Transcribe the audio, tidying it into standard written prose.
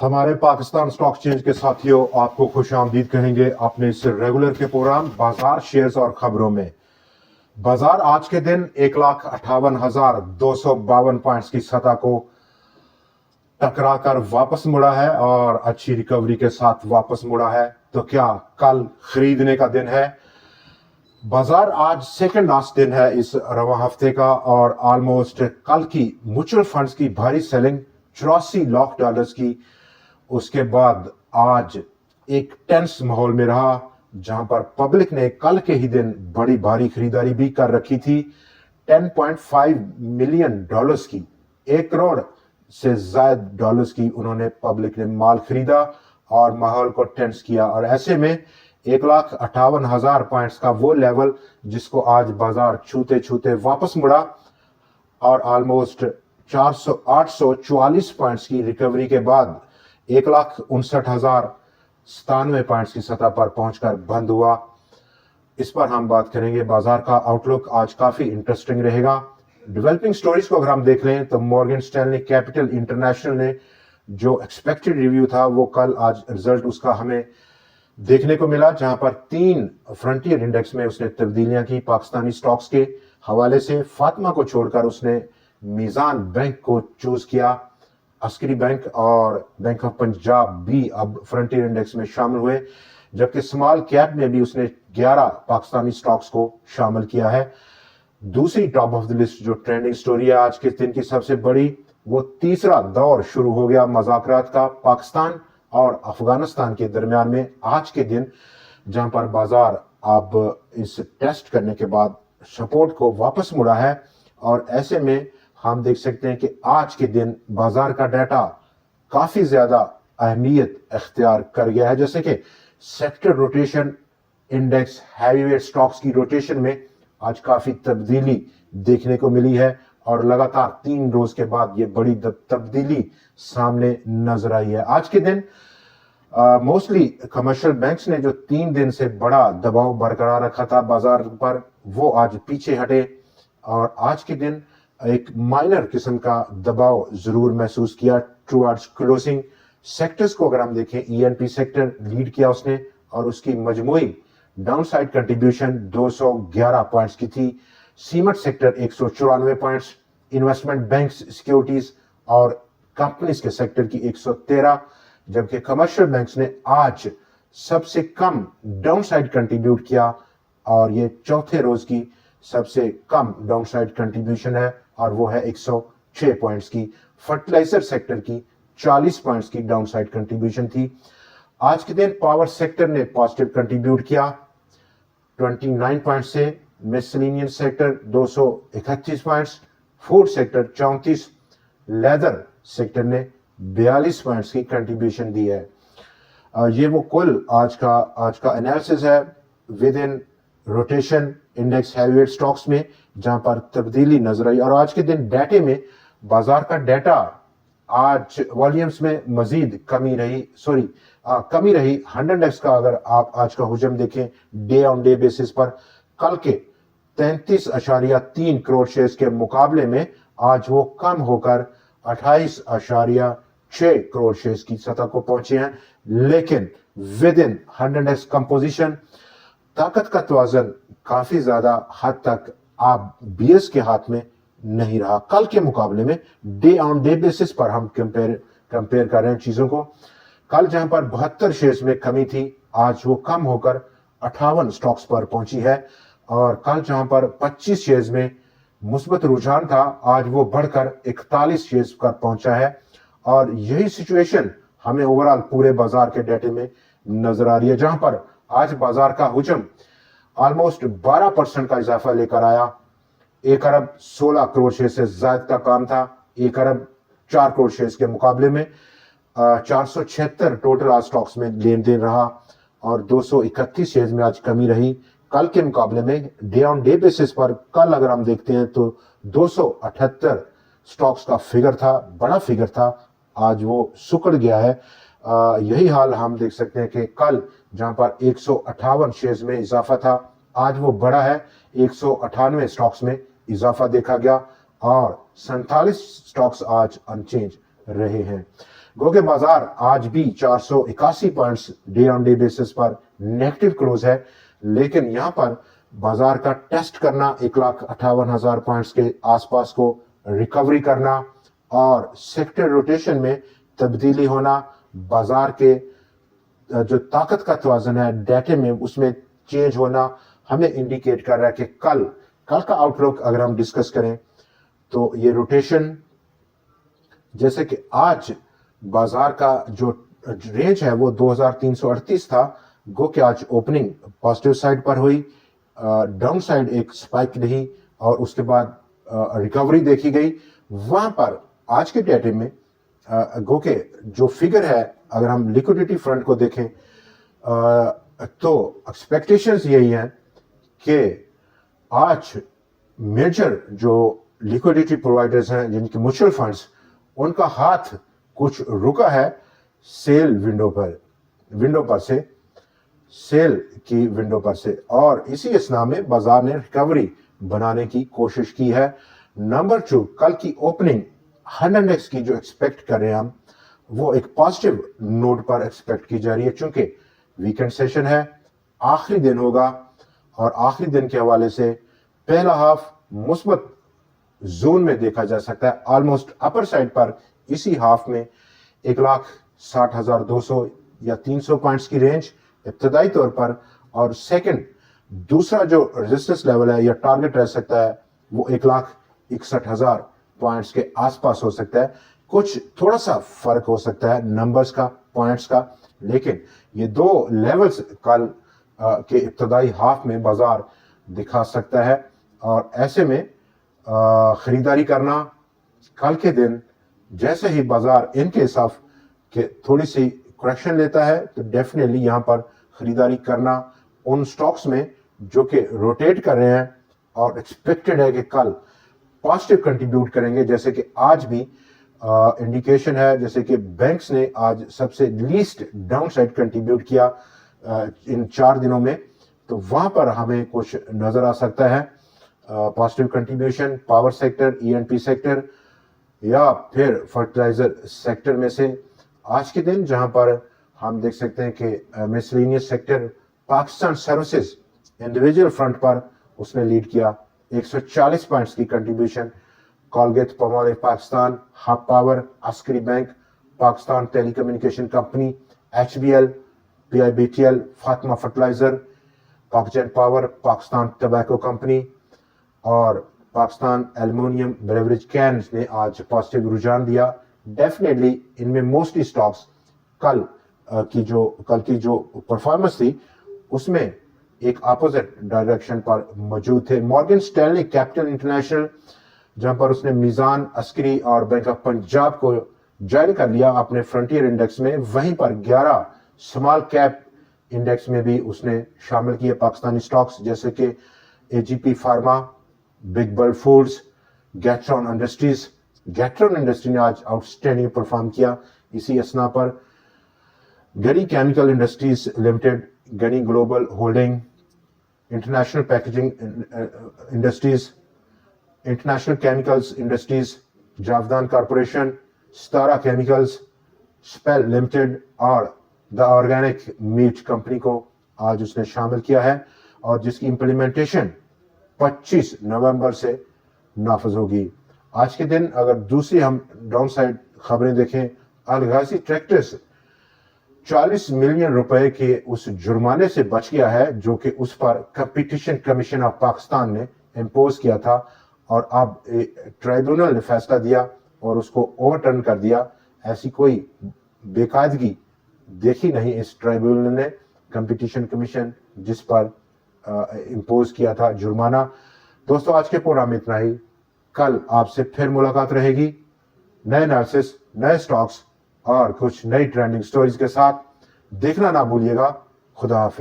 हमारे Pakistan stock exchange के साथियों, आपको खुश आमदीद कहेंगे अपने इस रेगुलर के प्रोग्राम बाजार शेयर्स और खबरों में। बाजार आज के दिन 1,58,252 पॉइंट्स की सतह को टकरा कर वापस मुड़ा है और अच्छी रिकवरी के साथ वापस मुड़ा है। तो क्या कल खरीदने का दिन है? बाजार आज सेकंड लास्ट दिन है इस रवा हफ्ते का और ऑलमोस्ट कल की म्यूचुअल फंड्स की भारी सेलिंग 84 लाख डॉलर्स की, उसके बाद आज एक टेंस माहौल में रहा जहां पर पब्लिक ने कल के ही दिन बड़ी भारी खरीदारी भी कर रखी थी। 10.5 मिलियन डॉलर्स की, 1 करोड़ से ज्यादा डॉलर्स की उन्होंने पब्लिक ने माल खरीदा और माहौल को टेंस किया। और ऐसे में 1,58,000 पॉइंट्स का वो लेवल जिसको आज बाजार छूते छूते वापस मुड़ा और ऑलमोस्ट 844 पॉइंट्स की रिकवरी के बाद 1,59,097 पॉइंट्स की सतह पर पहुंचकर बंद हुआ। इस पर हम बात करेंगे। बाजार का आउटलुक आज काफी इंटरेस्टिंग रहेगा। डेवलपिंग स्टोरीज को अगर हम देख लें तो मॉर्गन स्टैनली कैपिटल इंटरनेशनल ने जो एक्सपेक्टेड रिव्यू था वो कल आज रिजल्ट उसका हमें देखने को मिला, जहां पर 3 फ्रंटियर इंडेक्स में उसने तब्दीलियां की पाकिस्तानी स्टॉक्स के हवाले से। फातिमा को छोड़कर उसने मीजान बैंक को चूज किया। अस्करी बैंक और बैंक ऑफ पंजाब भी अब फ्रंटियर इंडेक्स में शामिल हुए, जबकि स्मॉल कैप में भी उसने 11 पाकिस्तानी स्टॉक्स को शामिल किया है। दूसरी टॉप ऑफ द लिस्ट जो ट्रेंडिंग स्टोरी है आज के दिन की सबसे बड़ी, वो तीसरा दौर शुरू हो गया मुज़ाकरात का पाकिस्तान और अफगानिस्तान के दरमियान में आज के दिन, जहां पर बाजार अब इस टेस्ट करने के बाद सपोर्ट को वापस मुड़ा है। और ऐसे में हम देख सकते हैं कि आज के दिन बाजार का डाटा काफी ज्यादा अहमियत इख्तियार कर गया है, जैसे कि sector rotation index heavyweight stocks की रोटेशन में आज काफी तब्दीली देखने को मिली है और लगातार 3 रोज के बाद ये बड़ी तब्दीली सामने नजर आई है। आज के दिन मोस्टली कमर्शियल बैंक्स ने जो 3 दिन से बड़ा दबाव बरकरार रखा था बाजार पर, वो आज पीछे हटे और आज के दिन एक माइनर किस्म का दबाव जरूर महसूस किया टुवर्ड्स क्लोजिंग। सेक्टर्स को अगर हम देखें, ईएनपी सेक्टर लीड किया उसने और उसकी मजमूई डाउनसाइड कंट्रीब्यूशन 211 पॉइंट्स की थी। Cement sector 194 points, investment banks, securities और कंपनीज के सेक्टर की 113, जबकि कमर्शियल बैंक्स ने आज सबसे कम डाउनसाइड कंट्रीब्यूट किया और ये चौथे रोज की सबसे कम डाउनसाइड कंट्रीब्यूशन है और वो है 106 पॉइंट्स की। फर्टिलाइजर सेक्टर की 40 पॉइंट्स की डाउनसाइड कंट्रीब्यूशन थी। आज के दिन पावर सेक्टर ने पॉजिटिव कंट्रीब्यूट किया 29 पॉइंट से, miscellaneous sector 231 points, food sector 34, leather sector ने 42 पॉइंट्स की कंट्रीब्यूशन दी है। ये वो कुल आज का एनालिसिस है with in rotation index heavyweight stocks में, जहां पर तब्दीली नजर आई। और आज के दिन डाटे में बाजार का डाटा आज वॉल्यूम्स में मजीद कमी रही 100 का अगर आप आज का हुजम देखें डे ऑन डे बेसिस पर, कल के 33.3 करोड़ शेयर्स के मुकाबले में आज वो कम होकर 28.6 करोड़ शेयर्स की सतह को पहुंचे हैं। लेकिन विद इन 100x कंपोजिशन ताकत का तवाज़न काफी ज्यादा हद तक आप बीएस के हाथ में नहीं रहा। कल के मुकाबले में डे ऑन डे बेसिस पर हम कंपेयर कर रहे हैं चीजों को। कल जहां पर 72 शेयर्स में कमी थी, आज वो कम होकर 58 स्टॉक्स पर पहुंची है। और कल जहां पर 25 शेयर्स में मुस्बत रुझान था, आज वो बढ़कर 41 शेयर्स पर पहुंचा है। और यही सिचुएशन हमें ओवरऑल पूरे बाजार के डाटे में नजर आ रही है, जहां पर आज बाजार का हुजम ऑलमोस्ट 12% का इजाफा लेकर आया। 1 अरब 16 करोड़ शेयर से ज्यादा का काम था। 1 अरब 4 करोड़ शेयर के मुकाबले में 476 टोटल आज स्टॉक्स में लेन देन रहा और 231 शेयर में आज कमी रही कल के मुकाबले में। डे ऑन डे बेसिस पर कल अगर हम देखते हैं तो 278 स्टॉक्स का फिगर था, बड़ा फिगर था, आज वो सुकड़ गया है। यही हाल हम देख सकते हैं कि कल जहां पर 158 शेयर्स में इजाफा था, आज वो बड़ा है, 198 स्टॉक्स में इजाफा देखा गया और 47 स्टॉक्स आज अनचेंज रहे हैं। गो के बाजार आज भी 481 points day on day basis पर नेगेटिव क्लोज है, लेकिन यहां पर बाजार का टेस्ट करना 1,58,000 पॉइंट्स के आसपास को रिकवरी करना और सेक्टर रोटेशन में तब्दीली होना, बाजार के जो ताकत का तवाज़ुन है डेटे में उसमें चेंज होना हमें इंडिकेट कर रहा है कि कल का आउटलुक अगर हम डिस्कस करें तो ये रोटेशन, जैसे कि आज बाजार का जो रेंज है वो 2338 था, गो कि आज ओपनिंग पॉजिटिव साइड पर हुई, डाउन साइड एक स्पाइक रही और उसके बाद रिकवरी देखी गई। वहां पर आज के डेटे में गो के जो फिगर है अगर हम लिक्विडिटी फ्रंट को देखें तो एक्सपेक्टेशंस यही हैं कि आज मेजर जो लिक्विडिटी प्रोवाइडर्स हैं जिनके म्यूचुअल फंड्स, उनका हाथ कुछ रुका है सेल विंडो पर से सेल की विंडो पर से, और इसी असना में बाजार ने रिकवरी बनाने की कोशिश की है। नंबर 2, कल की ओपनिंग 100x की जो एक्सपेक्ट कर रहे हैं हम, वो एक पॉजिटिव नोट पर एक्सपेक्ट की जा रही है, चूंकि वीकेंड सेशन है, आखिरी दिन होगा और आखिरी दिन के हवाले से पहला हाफ मुस्बत जोन में देखा जा सकता है। ऑलमोस्ट अपर साइड पर इसी हाफ में 1,60,200 या 300 पॉइंट्स की रेंज इब्तदाई तौर पर, और सेकंड दूसरा जो रेजिस्टेंस लेवल है या टारगेट रह सकता है वो 1,61,000 पॉइंट्स के आसपास हो सकता है। कुछ थोड़ा सा फर्क हो सकता है नंबर्स का, पॉइंट्स का, लेकिन ये दो लेवल्स कल के इब्तदाई हाफ में बाजार दिखा सकता है, और ऐसे में खरीदारी करना कल के दिन जैसे ही बाजार इन केस ऑफ के थोड़ी सी करेक्शन लेता है तो डेफिनेटली यहां पर खरीदारी करना उन स्टॉक्स में जो कि रोटेट कर रहे हैं और एक्सपेक्टेड है कि कल पॉजिटिव कंट्रीब्यूट करेंगे। जैसे कि आज भी इंडिकेशन है, जैसे कि बैंक्स ने आज सबसे लीस्ट डाउन साइड कंट्रीब्यूट किया इन 4 दिनों में, तो वहां पर हमें कुछ नजर आ सकता है positive contribution power sector, ENP sector या फिर फर्टिलाइजर सेक्टर में से आज के दिन, जहां पर हम देख सकते हैं कि miscellaneous sector Pakistan services individual front पर उसने लीड किया 140 पॉइंट्स की contribution. Colgate Palmolive Pakistan, Hub power, Askari bank, Pakistan telecommunication company, HBL, PIBTL, Fatima fertilizer, Pakgen power, Pakistan tobacco company और पाकिस्तान एल्युमिनियम बेवरेज कैन्स ने आज पॉजिटिव रुझान दिया। डेफिनेटली इनमें मोस्टली स्टॉक्स कल की जो परफॉर्मेंस थी उसमें एक अपोजिट डायरेक्शन पर मौजूद थे। मॉर्गन स्टैनली कैपिटल इंटरनेशनल, जहां पर उसने मीजान, अस्करी और बैंक ऑफ पंजाब को ज्वाइन कर लिया अपने फ्रंटियर इंडेक्स में, वहीं पर 11 स्मॉल कैप इंडेक्स में भी उसने शामिल किए पाकिस्तानी स्टॉक्स जैसे कि AGP pharma, big bird foods, Gatron industries. Gatron industry ने आज आउटस्टैंडिंग परफॉर्म किया। इसी असना पर Ghani chemical industries limited, Ghani global holding, international packaging industries, international chemicals industries, Javedan corporation, Sitara chemicals, स्पेल लिमिटेड और द ऑर्गेनिक मीट कंपनी को आज उसने शामिल किया है, और जिसकी इंप्लीमेंटेशन 25 नवंबर से नाफज होगी। आज के दिन अगर दूसरी हम डाउन साइड खबरें देखें, अलगाजी ट्रैक्टर्स 40 मिलियन रुपए के उस जुर्माने से बच गया है जो कि उस पर कंपटीशन कमीशन ऑफ पाकिस्तान ने इम्पोज किया था, और अब ट्राइब्यूनल ने फैसला दिया और उसको ओवरटर्न कर दिया। ऐसी कोई बेकायदगी देखी नहीं इस ट्राइब्यूनल ने, कंपटीशन कमीशन जिस पर इम्पोज किया था जुर्माना। दोस्तों, आज के प्रोग्राम में इतना ही। कल आपसे फिर मुलाकात रहेगी नए एनालिसिस, नए स्टॉक्स और कुछ नई ट्रेंडिंग स्टोरीज के साथ। देखना ना भूलिएगा। खुदा हाफिज।